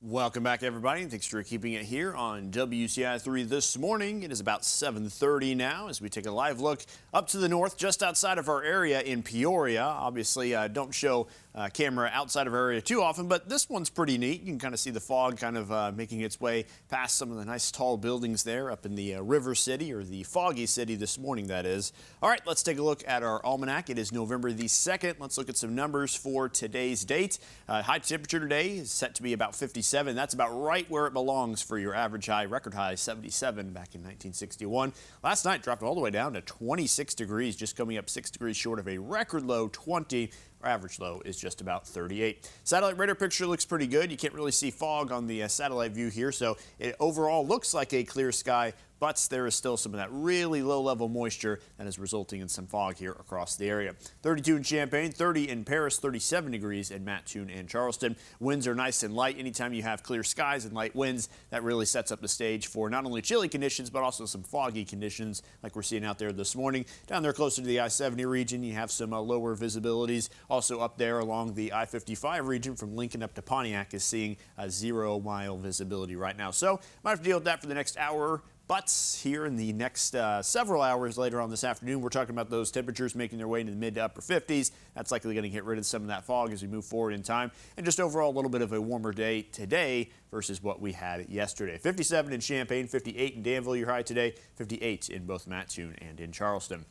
Welcome back, everybody, and thanks for keeping it here on WCI3 this morning. It is about 7:30 now as we take a live look up to the north, just outside of our area in Peoria. Obviously, don't show camera outside of our area too often, but this one's pretty neat. You can kind of see the fog kind of making its way past some of the nice tall buildings there up in the River City, or the Foggy City this morning, that is. All right, let's take a look at our almanac. It is November the 2nd. Let's look at some numbers for today's date. High temperature today is set to be about 57. That's about right where it belongs for your average high. Record high 77 back in 1961. Last night dropped all the way down to 26 degrees, just coming up 6 degrees short of a record low 20. Our average low is just about 38. Satellite radar picture looks pretty good. You can't really see fog on the satellite view here, so it overall looks like a clear sky, but there is still some of that really low-level moisture that is resulting in some fog here across the area. 32 in Champaign, 30 in Paris, 37 degrees in Mattoon and Charleston. Winds are nice and light. Anytime you have clear skies and light winds, that really sets up the stage for not only chilly conditions, but also some foggy conditions like we're seeing out there this morning. Down there closer to the I-70 region, you have some lower visibilities. Also up there along the I-55 region from Lincoln up to Pontiac is seeing a 0-mile visibility right now. So might have to deal with that for the next hour. But here in the next several hours later on this afternoon, we're talking about those temperatures making their way into the mid to upper 50s. That's likely going to get rid of some of that fog as we move forward in time. And just overall a little bit of a warmer day today versus what we had yesterday. 57 in Champaign, 58 in Danville, your high today, 58 in both Mattoon and in Charleston.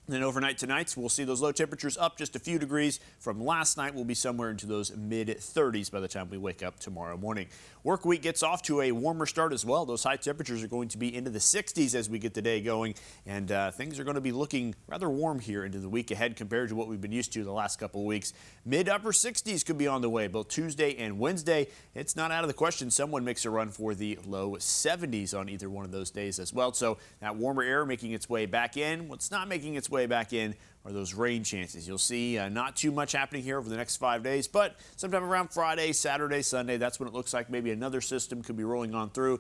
Then overnight tonight, we'll see those low temperatures up just a few degrees from last night. We'll be somewhere into those mid-30s by the time we wake up tomorrow morning. Work week gets off to a warmer start as well. Those high temperatures are going to be into the 60s as we get the day going, and things are going to be looking rather warm here into the week ahead compared to what we've been used to the last couple of weeks. Mid-upper 60s could be on the way both Tuesday and Wednesday. It's not out of the question someone makes a run for the low 70s on either one of those days as well. So that warmer air making its way back in. What's not making its way back in are those rain chances. You'll see not too much happening here over the next 5 days, but sometime around Friday, Saturday, Sunday, that's when it looks like maybe another system could be rolling on through.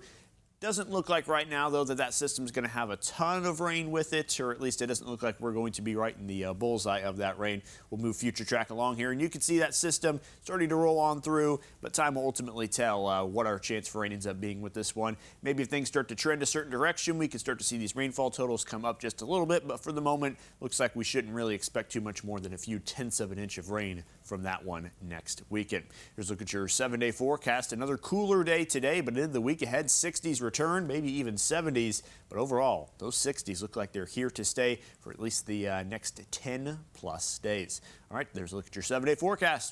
Doesn't look like right now, though, that system is going to have a ton of rain with it, or at least it doesn't look like we're going to be right in the bullseye of that rain. We'll move future track along here, and you can see that system starting to roll on through, but time will ultimately tell what our chance for rain ends up being with this one. Maybe if things start to trend a certain direction, we can start to see these rainfall totals come up just a little bit, but for the moment, looks like we shouldn't really expect too much more than a few tenths of an inch of rain from that one next weekend. Here's a look at your 7-day forecast. Another cooler day today, but into the week ahead, 60s return, maybe even 70s. But overall, those 60s look like they're here to stay for at least the next 10 plus days. All right, there's a look at your 7-day forecast.